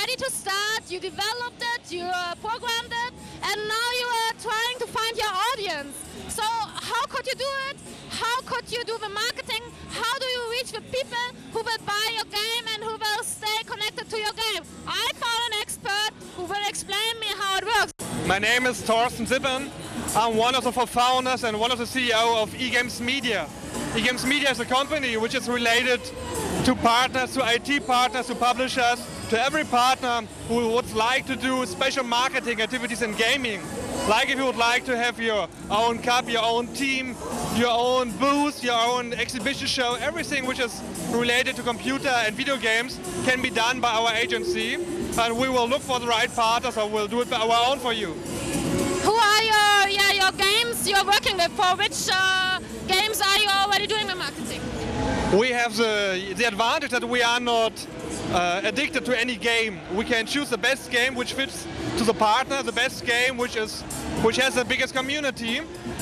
ready to start, you developed it, you programmed it, and now you are trying to find your audience. So how could you do it? How could you do the marketing? How do you reach the people who will buy your game and who will stay connected to your game? I found an expert who will explain me how it works. My name is Thorsten Zippan. I'm one of the founders and one of the CEO of eGamesMedia. eGamesMedia is a company which is related to partners, to IT partners, to publishers, to every partner who would like to do special marketing activities in gaming. Like if you would like to have your own cup, your own team, your own booth, your own exhibition show, everything which is related to computer and video games can be done by our agency. And we will look for the right partners or we'll do it by our own for you. Who are your games you're working with? For which games are you already doing the marketing? We have the advantage that we are not addicted to any game. We can choose the best game which fits to the partner, the best game which has the biggest community,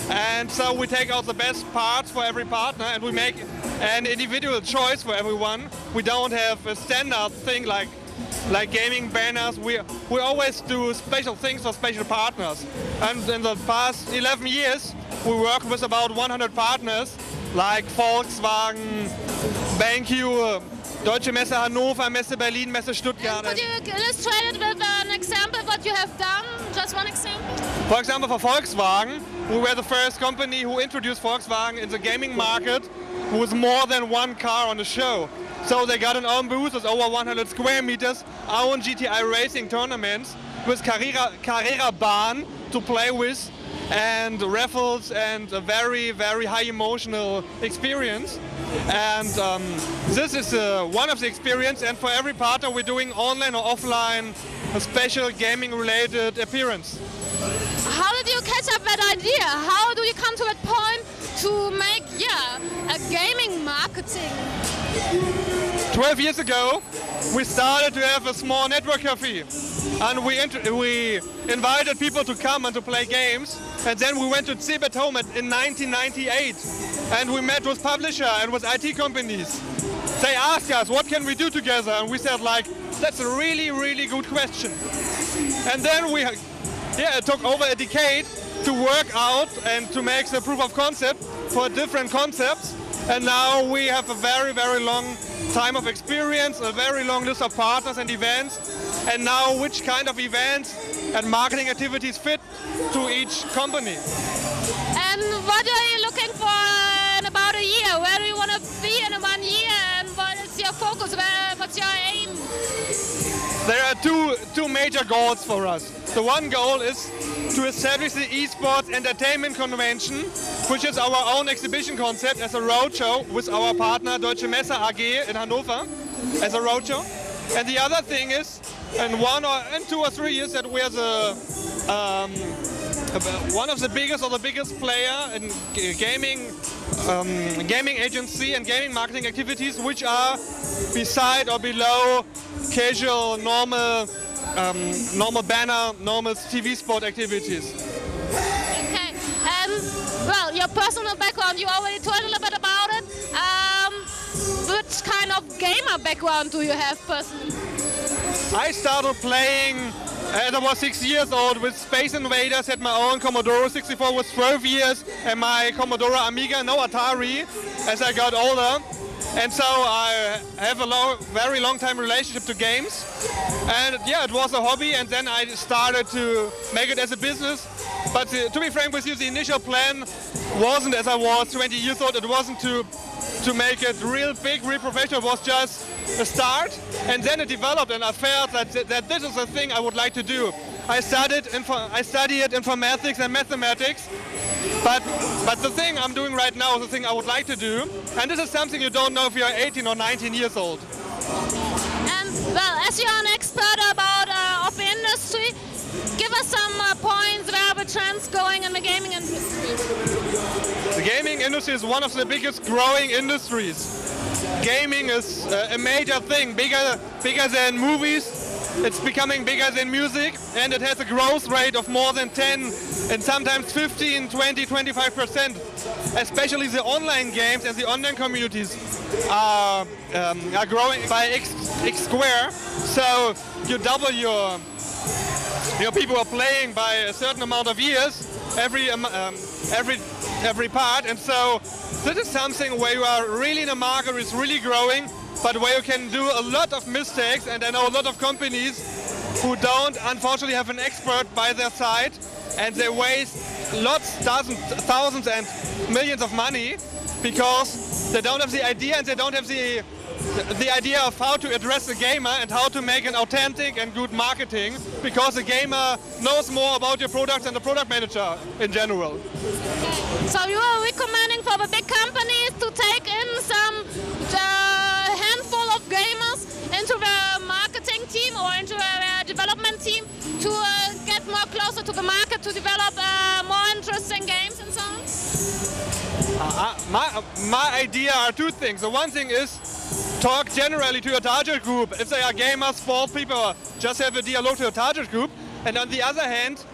and so we take out the best parts for every partner and we make an individual choice for everyone. We don't have a standard thing like gaming banners. We always do special things for special partners, and in the past 11 years we work with about 100 partners like Volkswagen, BenQ, Deutsche Messe Hannover, Messe Berlin, Messe Stuttgart. And could you illustrate it with an example what you have done? Just one example? For example, for Volkswagen, we were the first company who introduced Volkswagen in the gaming market with more than one car on the show. So they got an own booth with over 100 square meters, own GTI racing tournaments with Carrera Bahn to play with, and raffles, and a very, very high emotional experience. And this is one of the experience, and for every partner we're doing online or offline a special gaming related appearance. How did you catch up that idea? How do you come to that point to make a gaming marketing? 12 years ago we started to have a small network cafe, and we invited people to come and to play games, and then we went to Leipzip at home in 1998, and we met with publisher and with IT companies. They asked us what can we do together, and we said like, that's a really, really good question. And then it took over a decade to work out and to make the proof of concept for different concepts, and now we have a very, very long time of experience, a very long list of partners and events, and now which kind of events and marketing activities fit to each company. And what are you looking for in about a year? Where do you want to be in 1 year, and what is your focus? What's your aim? There are two major goals for us. The one goal is to establish the esports entertainment convention, which is our own exhibition concept as a roadshow with our partner Deutsche Messe AG in Hannover as a roadshow. And the other thing is, in 2 or 3 years, that we are one of the biggest player in gaming agency and gaming marketing activities, which are beside or below casual, normal banner, normal TV sport activities. Okay, and well, your personal background, you already told a little bit about it. Which kind of gamer background do you have personally? I started playing and I was 6 years old with Space Invaders, had my own Commodore 64 with 12 years, and my Commodore Amiga, no Atari, as I got older. And so I have a very long time relationship to games. And yeah, it was a hobby, and then I started to make it as a business. But to be frank with you, the initial plan wasn't, as I was 20 years old, it wasn't to make it real big, real professional. It was just a start, and then it developed, and I felt that this is the thing I would like to do. I studied informatics and mathematics, but the thing I'm doing right now is the thing I would like to do, and this is something you don't know if you're 18 or 19 years old. And well, as you're an expert about of the industry, give us some points where the trend's going in the gaming industry. The gaming industry is one of the biggest growing industries. Gaming is a major thing, bigger than movies. It's becoming bigger than music, and it has a growth rate of more than 10 and sometimes 15, 20, 25%. Especially the online games and the online communities are growing by x square. So you double your people are playing by a certain amount of years every part, and so this is something where you are really in a market is really growing, but where you can do a lot of mistakes. And I know a lot of companies who don't unfortunately have an expert by their side, and they waste lots, dozens, thousands and millions of money because they don't have the idea, and they don't have the idea of how to address the gamer and how to make an authentic and good marketing, because the gamer knows more about your product than the product manager in general. So you are recommending for the big companies to take in some handful of gamers into the marketing team or into the development team to get more closer to the market, to develop more interesting games and so on? My idea are two things. The one thing is talk generally to your target group. If they are gamers, sport people, just have a dialogue to your target group. And on the other hand,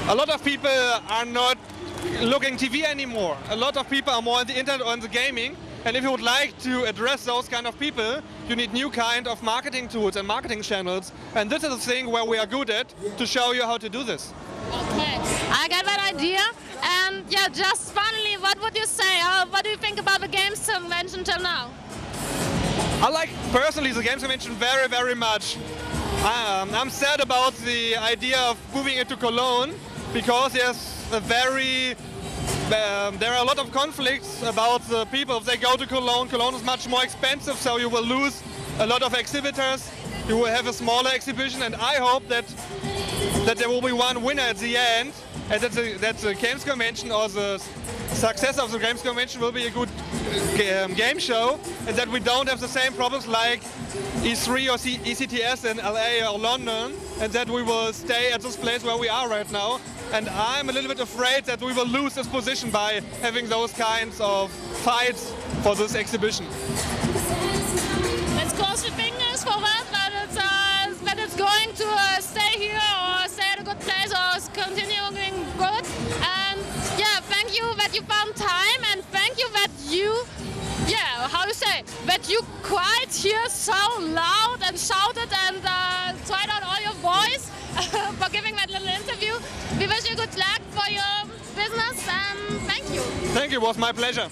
a lot of people are not looking TV anymore. A lot of people are more on the internet or on the gaming. And if you would like to address those kind of people, you need new kind of marketing tools and marketing channels. And this is the thing where we are good at, to show you how to do this. Okay, I get that idea. And yeah, just finally, what would you say? What do you think about the games convention till now? I like personally the games convention very, very much. I'm sad about the idea of moving it to Cologne, because there's there are a lot of conflicts about the people. If they go to Cologne, Cologne is much more expensive, so you will lose a lot of exhibitors. You will have a smaller exhibition, and I hope that there will be one winner at the end, and that the games convention or the success of the games convention will be a good game show, and that we don't have the same problems like E3 or ECTS in LA or London, and that we will stay at this place where we are right now. And I'm a little bit afraid that we will lose this position by having those kinds of fights for this exhibition. Let's cross your fingers for that it's going to stay here or stay at a good place or continuing good. And yeah, thank you that you found time, and thank you that you, that you cried here so loud and shouted and tried out all your voice for giving that little interview. We wish you good luck for your business, and thank you. Thank you, it was my pleasure.